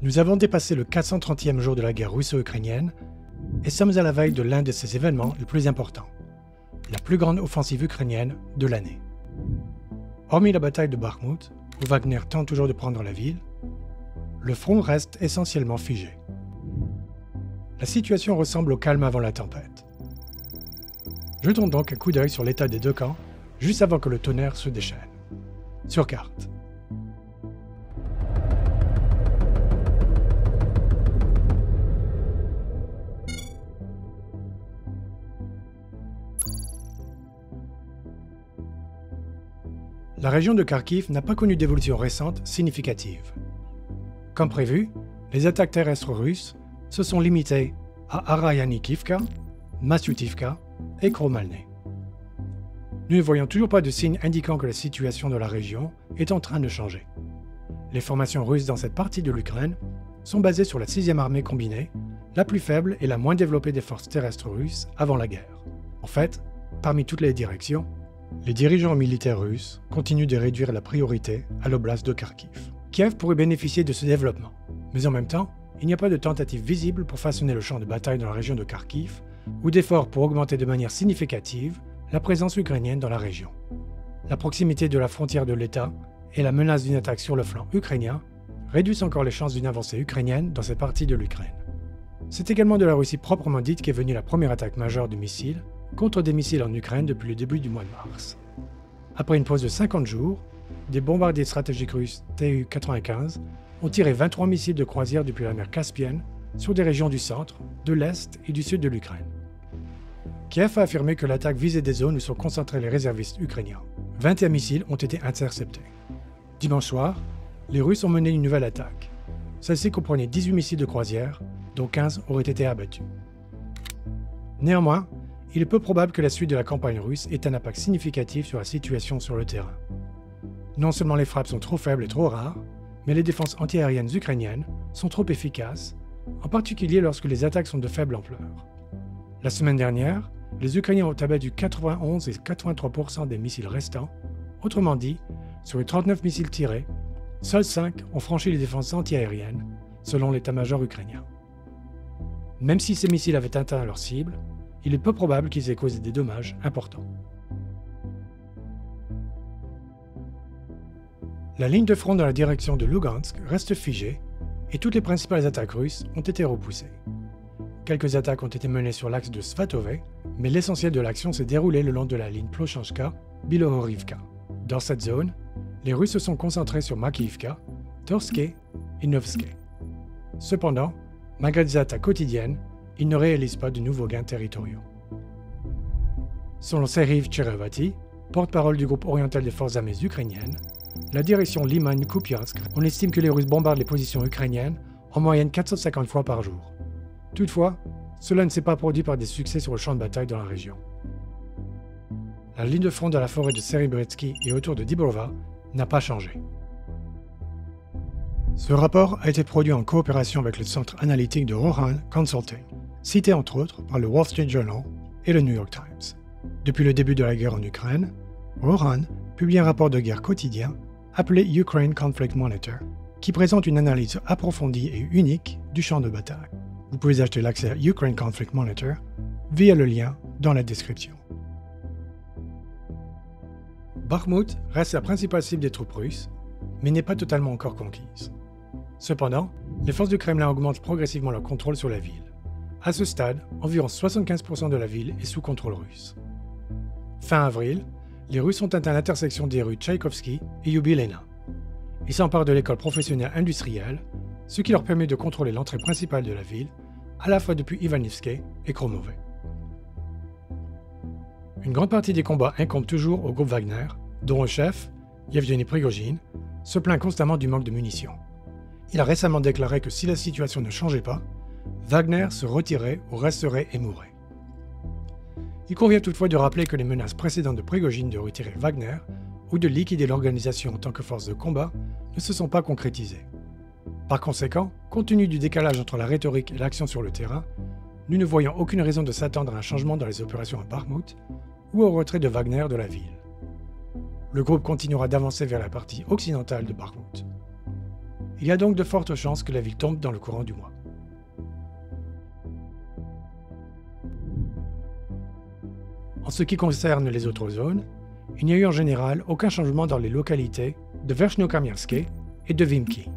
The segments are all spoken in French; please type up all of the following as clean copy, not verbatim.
Nous avons dépassé le 430e jour de la guerre russo-ukrainienne et sommes à la veille de l'un de ces événements les plus importants, la plus grande offensive ukrainienne de l'année. Hormis la bataille de Bakhmut, où Wagner tente toujours de prendre la ville, le front reste essentiellement figé. La situation ressemble au calme avant la tempête. Jetons donc un coup d'œil sur l'état des deux camps, juste avant que le tonnerre se déchaîne. Sur carte. La région de Kharkiv n'a pas connu d'évolution récente significative. Comme prévu, les attaques terrestres russes se sont limitées à Arayanikivka, Masyutivka et Kromalny. Nous ne voyons toujours pas de signes indiquant que la situation de la région est en train de changer. Les formations russes dans cette partie de l'Ukraine sont basées sur la 6e armée combinée, la plus faible et la moins développée des forces terrestres russes avant la guerre. En fait, parmi toutes les directions, les dirigeants militaires russes continuent de réduire la priorité à l'oblast de Kharkiv. Kiev pourrait bénéficier de ce développement, mais en même temps, il n'y a pas de tentative visible pour façonner le champ de bataille dans la région de Kharkiv ou d'efforts pour augmenter de manière significative la présence ukrainienne dans la région. La proximité de la frontière de l'État et la menace d'une attaque sur le flanc ukrainien réduisent encore les chances d'une avancée ukrainienne dans cette partie de l'Ukraine. C'est également de la Russie proprement dite qu'est venue la première attaque majeure de missiles contre des missiles en Ukraine depuis le début du mois de mars. Après une pause de 50 jours, des bombardiers stratégiques russes Tu-95 ont tiré 23 missiles de croisière depuis la mer Caspienne sur des régions du centre, de l'est et du sud de l'Ukraine. Kiev a affirmé que l'attaque visait des zones où sont concentrés les réservistes ukrainiens. 21 missiles ont été interceptés. Dimanche soir, les Russes ont mené une nouvelle attaque. Celle-ci comprenait 18 missiles de croisière, dont 15 auraient été abattus. Néanmoins, il est peu probable que la suite de la campagne russe ait un impact significatif sur la situation sur le terrain. Non seulement les frappes sont trop faibles et trop rares, mais les défenses antiaériennes ukrainiennes sont trop efficaces, en particulier lorsque les attaques sont de faible ampleur. La semaine dernière, les Ukrainiens ont abattu 91 et 83% des missiles restants, autrement dit, sur les 39 missiles tirés, seuls 5 ont franchi les défenses antiaériennes, selon l'état-major ukrainien. Même si ces missiles avaient atteint leur cible, il est peu probable qu'ils aient causé des dommages importants. La ligne de front dans la direction de Lugansk reste figée et toutes les principales attaques russes ont été repoussées. Quelques attaques ont été menées sur l'axe de Svatove, mais l'essentiel de l'action s'est déroulé le long de la ligne Plochanska-Bilohorivka. Dans cette zone, les Russes se sont concentrés sur Makiivka, Torske et Novske. Cependant, malgré des attaques quotidiennes, ils ne réalisent pas de nouveaux gains territoriaux. Selon Serhiy Cherevati, porte-parole du groupe oriental des forces armées ukrainiennes, la direction Liman-Kupiansk, on estime que les Russes bombardent les positions ukrainiennes en moyenne 450 fois par jour. Toutefois, cela ne s'est pas produit par des succès sur le champ de bataille dans la région. La ligne de front de la forêt de Serebrytsky et autour de Dibrova n'a pas changé. Ce rapport a été produit en coopération avec le centre analytique de Rohan Consulting, cité entre autres par le Wall Street Journal et le New York Times. Depuis le début de la guerre en Ukraine, Rohan publie un rapport de guerre quotidien appelé Ukraine Conflict Monitor, qui présente une analyse approfondie et unique du champ de bataille. Vous pouvez acheter l'accès à Ukraine Conflict Monitor via le lien dans la description. Bakhmut reste la principale cible des troupes russes, mais n'est pas totalement encore conquise. Cependant, les forces du Kremlin augmentent progressivement leur contrôle sur la ville. À ce stade, environ 75% de la ville est sous contrôle russe. Fin avril, les Russes ont atteint l'intersection des rues Tchaïkovski et Yubilena. Ils s'emparent de l'école professionnelle industrielle, ce qui leur permet de contrôler l'entrée principale de la ville, à la fois depuis Ivanivske et Kromove. Une grande partie des combats incombe toujours au groupe Wagner, dont le chef, Yevgeny Prigojine, se plaint constamment du manque de munitions. Il a récemment déclaré que si la situation ne changeait pas, Wagner se retirait ou resterait et mourrait. Il convient toutefois de rappeler que les menaces précédentes de Prigojine de retirer Wagner ou de liquider l'organisation en tant que force de combat ne se sont pas concrétisées. Par conséquent, compte tenu du décalage entre la rhétorique et l'action sur le terrain, nous ne voyons aucune raison de s'attendre à un changement dans les opérations à Bakhmut ou au retrait de Wagner de la ville. Le groupe continuera d'avancer vers la partie occidentale de Bakhmut. Il y a donc de fortes chances que la ville tombe dans le courant du mois. En ce qui concerne les autres zones, il n'y a eu en général aucun changement dans les localités de Verchno-Kamiarsky et de Vimki.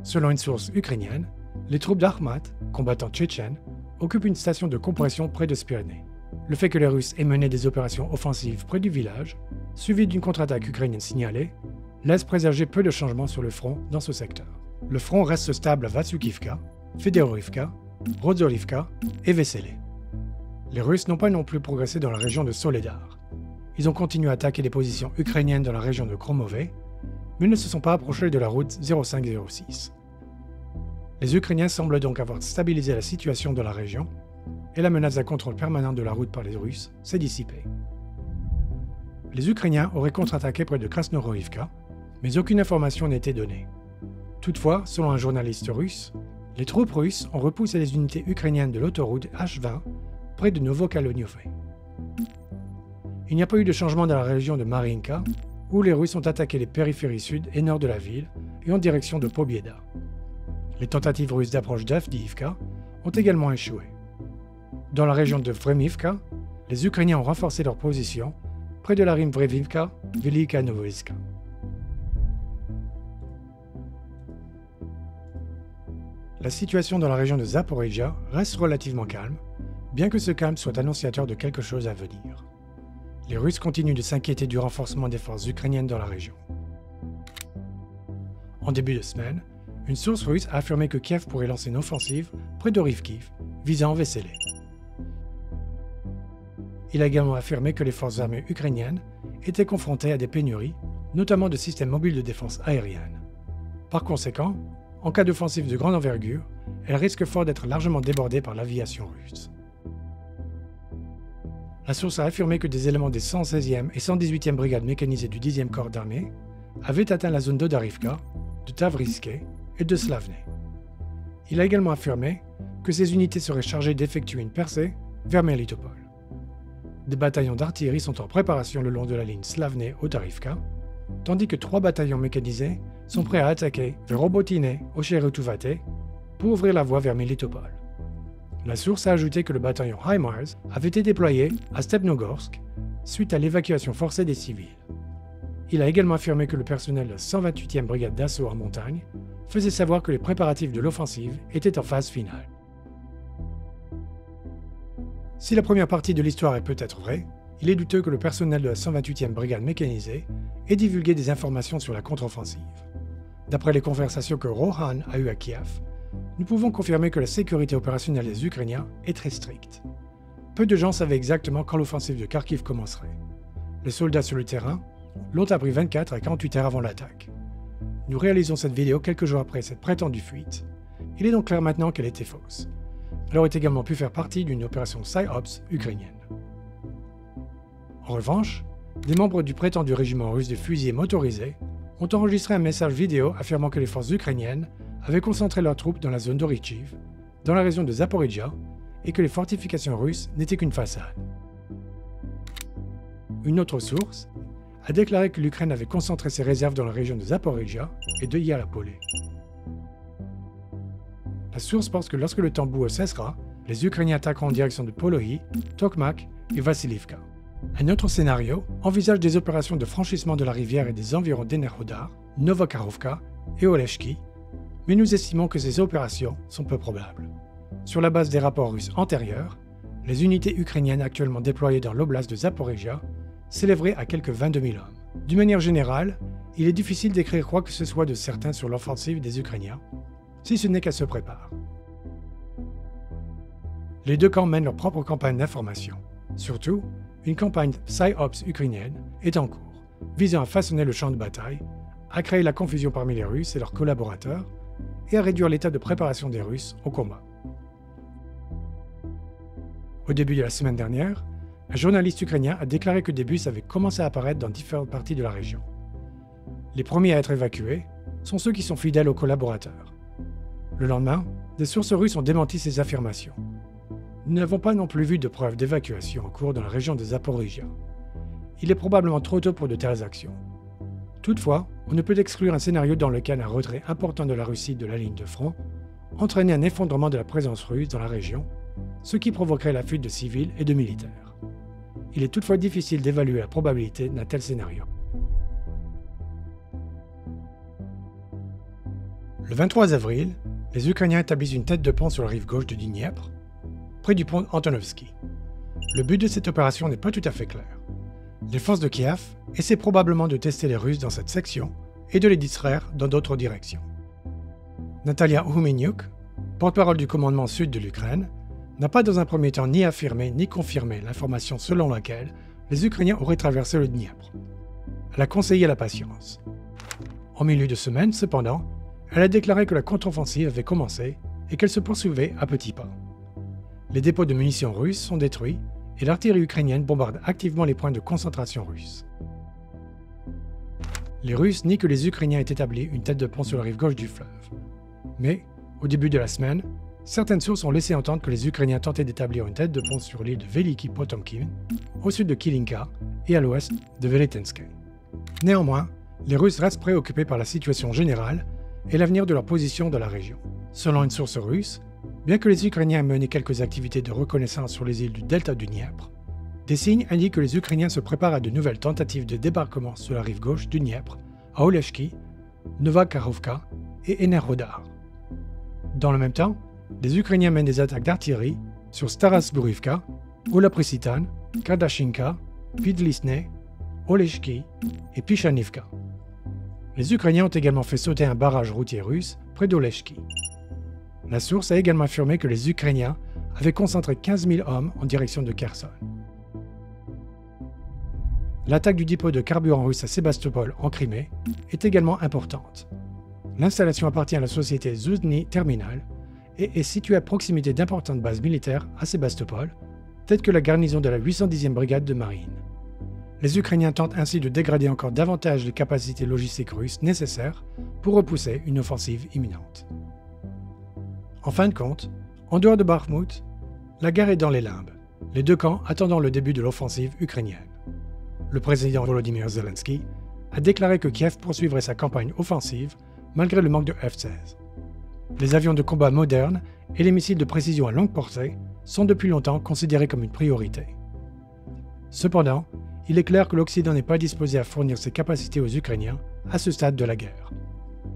Selon une source ukrainienne, les troupes d'Akhmat, combattants tchétchènes, occupent une station de compression près de Spirny. Le fait que les Russes aient mené des opérations offensives près du village, suivies d'une contre-attaque ukrainienne signalée, laisse présager peu de changements sur le front dans ce secteur. Le front reste stable à Vasyukivka, Fedorivka, Rodzorivka et Vesele. Les Russes n'ont pas non plus progressé dans la région de Soledar. Ils ont continué à attaquer les positions ukrainiennes dans la région de Kromové, mais ne se sont pas approchés de la route 0506. Les Ukrainiens semblent donc avoir stabilisé la situation dans la région, et la menace d'un contrôle permanent de la route par les Russes s'est dissipée. Les Ukrainiens auraient contre-attaqué près de Krasnohorivka, mais aucune information n'a été donnée. Toutefois, selon un journaliste russe, les troupes russes ont repoussé les unités ukrainiennes de l'autoroute H20 près de Novokaloniove. Il n'y a pas eu de changement dans la région de Marinka, où les Russes ont attaqué les périphéries sud et nord de la ville et en direction de Pobieda. Les tentatives russes d'approche d'Avdiivka ont également échoué. Dans la région de Vremivka, les Ukrainiens ont renforcé leur position près de la rime Vremivka, Velika Novoiska. La situation dans la région de Zaporizhia reste relativement calme, bien que ce calme soit annonciateur de quelque chose à venir. Les Russes continuent de s'inquiéter du renforcement des forces ukrainiennes dans la région. En début de semaine, une source russe a affirmé que Kiev pourrait lancer une offensive près de Rivkiv, visant Vesele. Il a également affirmé que les forces armées ukrainiennes étaient confrontées à des pénuries, notamment de systèmes mobiles de défense aérienne. Par conséquent, en cas d'offensive de grande envergure, elle risque fort d'être largement débordée par l'aviation russe. La source a affirmé que des éléments des 116e et 118e brigades mécanisées du 10e corps d'armée avaient atteint la zone d'Odarivka, de Tavriske et de Slavne. Il a également affirmé que ces unités seraient chargées d'effectuer une percée vers Melitopol. Des bataillons d'artillerie sont en préparation le long de la ligne Slavne-Odarivka, tandis que 3 bataillons mécanisés sont prêts à attaquer vers Robotine au Cherutuvate pour ouvrir la voie vers Melitopol. La source a ajouté que le bataillon HIMARS avait été déployé à Stepnogorsk suite à l'évacuation forcée des civils. Il a également affirmé que le personnel de la 128e brigade d'assaut en montagne faisait savoir que les préparatifs de l'offensive étaient en phase finale. Si la première partie de l'histoire est peut-être vraie, il est douteux que le personnel de la 128e brigade mécanisée ait divulgué des informations sur la contre-offensive. D'après les conversations que Rohan a eues à Kiev, nous pouvons confirmer que la sécurité opérationnelle des Ukrainiens est très stricte. Peu de gens savaient exactement quand l'offensive de Kharkiv commencerait. Les soldats sur le terrain l'ont appris 24 à 48 heures avant l'attaque. Nous réalisons cette vidéo quelques jours après cette prétendue fuite. Il est donc clair maintenant qu'elle était fausse. Elle aurait également pu faire partie d'une opération PSYOPS ukrainienne. En revanche, des membres du prétendu régiment russe de fusiliers motorisés ont enregistré un message vidéo affirmant que les forces ukrainiennes avaient concentré leurs troupes dans la zone d'Orichiv, dans la région de Zaporizhia, et que les fortifications russes n'étaient qu'une façade. Une autre source a déclaré que l'Ukraine avait concentré ses réserves dans la région de Zaporizhia et de Yarapolé. La source pense que lorsque le tambour cessera, les Ukrainiens attaqueront en direction de Polohi, Tokmak et Vassilivka. Un autre scénario envisage des opérations de franchissement de la rivière et des environs d'Enerhodar, Novokharovka et Oleshki, mais nous estimons que ces opérations sont peu probables. Sur la base des rapports russes antérieurs, les unités ukrainiennes actuellement déployées dans l'oblast de Zaporizhia s'élèveraient à quelques 22 000 hommes. D'une manière générale, il est difficile d'écrire quoi que ce soit de certain sur l'offensive des Ukrainiens, si ce n'est qu'elle se prépare. Les deux camps mènent leur propre campagne d'information. Surtout, une campagne PSYOPS ukrainienne est en cours, visant à façonner le champ de bataille, à créer la confusion parmi les Russes et leurs collaborateurs, et à réduire l'état de préparation des Russes au combat. Au début de la semaine dernière, un journaliste ukrainien a déclaré que des bus avaient commencé à apparaître dans différentes parties de la région. Les premiers à être évacués sont ceux qui sont fidèles aux collaborateurs. Le lendemain, des sources russes ont démenti ces affirmations. Nous n'avons pas non plus vu de preuves d'évacuation en cours dans la région de Zaporizhia. Il est probablement trop tôt pour de telles actions. Toutefois, on ne peut exclure un scénario dans lequel un retrait important de la Russie de la ligne de front entraînait un effondrement de la présence russe dans la région, ce qui provoquerait la fuite de civils et de militaires. Il est toutefois difficile d'évaluer la probabilité d'un tel scénario. Le 23 avril, les Ukrainiens établissent une tête de pont sur la rive gauche du Dniepr, près du pont Antonovski. Le but de cette opération n'est pas tout à fait clair. Les forces de Kiev essaient probablement de tester les Russes dans cette section et de les distraire dans d'autres directions. Natalia Humeniuk, porte-parole du commandement sud de l'Ukraine, n'a pas dans un premier temps ni affirmé ni confirmé l'information selon laquelle les Ukrainiens auraient traversé le Dniepr. Elle a conseillé la patience. En milieu de semaine, cependant, elle a déclaré que la contre-offensive avait commencé et qu'elle se poursuivait à petits pas. Les dépôts de munitions russes sont détruits et l'artillerie ukrainienne bombarde activement les points de concentration russes. Les Russes nient que les Ukrainiens aient établi une tête de pont sur la rive gauche du fleuve. Mais, au début de la semaine, certaines sources ont laissé entendre que les Ukrainiens tentaient d'établir une tête de pont sur l'île de Veliki Potomkin, au sud de Kilinka et à l'ouest de Veletensk. Néanmoins, les Russes restent préoccupés par la situation générale et l'avenir de leur position dans la région. Selon une source russe, bien que les Ukrainiens aient mené quelques activités de reconnaissance sur les îles du delta du Dniepr, des signes indiquent que les Ukrainiens se préparent à de nouvelles tentatives de débarquement sur la rive gauche du Dniepr, à Oleshki, Novakharovka et Enerhodar. Dans le même temps, les Ukrainiens mènent des attaques d'artillerie sur Starasburivka, Olaprisitan, Kardashinka, Pidlisne, Oleshki et Pishanivka. Les Ukrainiens ont également fait sauter un barrage routier russe près d'Oleshki. La source a également affirmé que les Ukrainiens avaient concentré 15 000 hommes en direction de Kherson. L'attaque du dépôt de carburant russe à Sébastopol en Crimée est également importante. L'installation appartient à la société Zuzhny Terminal et est située à proximité d'importantes bases militaires à Sébastopol, telles que la garnison de la 810e brigade de marine. Les Ukrainiens tentent ainsi de dégrader encore davantage les capacités logistiques russes nécessaires pour repousser une offensive imminente. En fin de compte, en dehors de Bakhmut, la guerre est dans les limbes, les deux camps attendant le début de l'offensive ukrainienne. Le président Volodymyr Zelensky a déclaré que Kiev poursuivrait sa campagne offensive malgré le manque de F-16. Les avions de combat modernes et les missiles de précision à longue portée sont depuis longtemps considérés comme une priorité. Cependant, il est clair que l'Occident n'est pas disposé à fournir ses capacités aux Ukrainiens à ce stade de la guerre.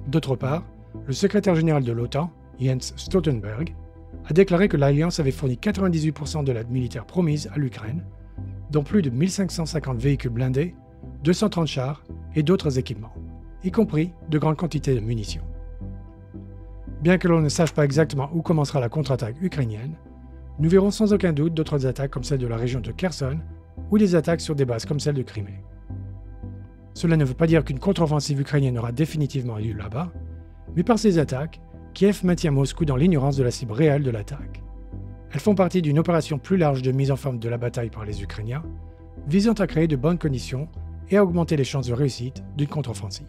D'autre part, le secrétaire général de l'OTAN, Jens Stoltenberg, a déclaré que l'Alliance avait fourni 98% de l'aide militaire promise à l'Ukraine, dont plus de 1550 véhicules blindés, 230 chars et d'autres équipements, y compris de grandes quantités de munitions. Bien que l'on ne sache pas exactement où commencera la contre-attaque ukrainienne, nous verrons sans aucun doute d'autres attaques comme celle de la région de Kherson ou des attaques sur des bases comme celle de Crimée. Cela ne veut pas dire qu'une contre-offensive ukrainienne aura définitivement lieu là-bas, mais par ces attaques, Kiev maintient Moscou dans l'ignorance de la cible réelle de l'attaque. Elles font partie d'une opération plus large de mise en forme de la bataille par les Ukrainiens, visant à créer de bonnes conditions et à augmenter les chances de réussite d'une contre-offensive.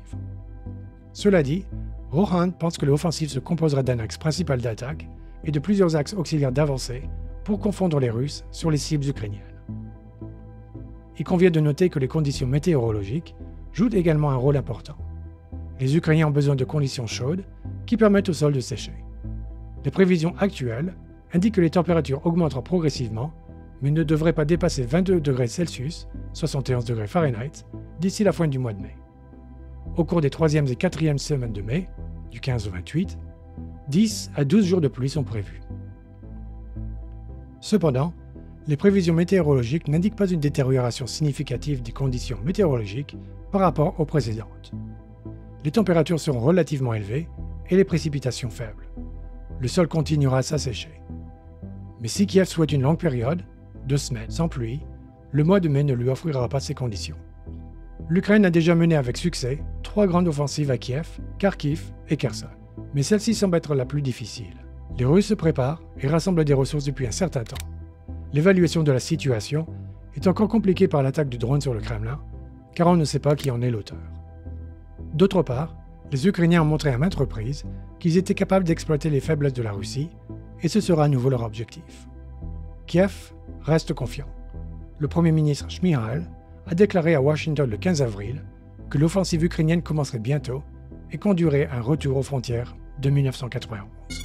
Cela dit, Rohan pense que l'offensive se composera d'un axe principal d'attaque et de plusieurs axes auxiliaires d'avancée pour confondre les Russes sur les cibles ukrainiennes. Il convient de noter que les conditions météorologiques jouent également un rôle important. Les Ukrainiens ont besoin de conditions chaudes qui permettent au sol de sécher. Les prévisions actuelles indiquent que les températures augmenteront progressivement, mais ne devraient pas dépasser 22 degrés Celsius, 71 degrés Fahrenheit, d'ici la fin du mois de mai. Au cours des 3e et 4e semaines de mai, du 15 au 28, 10 à 12 jours de pluie sont prévus. Cependant, les prévisions météorologiques n'indiquent pas une détérioration significative des conditions météorologiques par rapport aux précédentes. Les températures seront relativement élevées et les précipitations faibles. Le sol continuera à s'assécher. Mais si Kiev souhaite une longue période, 2 semaines sans pluie, le mois de mai ne lui offrira pas ces conditions. L'Ukraine a déjà mené avec succès 3 grandes offensives à Kiev, Kharkiv et Kherson. Mais celle-ci semble être la plus difficile. Les Russes se préparent et rassemblent des ressources depuis un certain temps. L'évaluation de la situation est encore compliquée par l'attaque du drone sur le Kremlin, car on ne sait pas qui en est l'auteur. D'autre part, les Ukrainiens ont montré à maintes reprises qu'ils étaient capables d'exploiter les faiblesses de la Russie, et ce sera à nouveau leur objectif. Kiev reste confiant. Le Premier ministre Shmyhal a déclaré à Washington le 15 avril que l'offensive ukrainienne commencerait bientôt et conduirait à un retour aux frontières de 1991.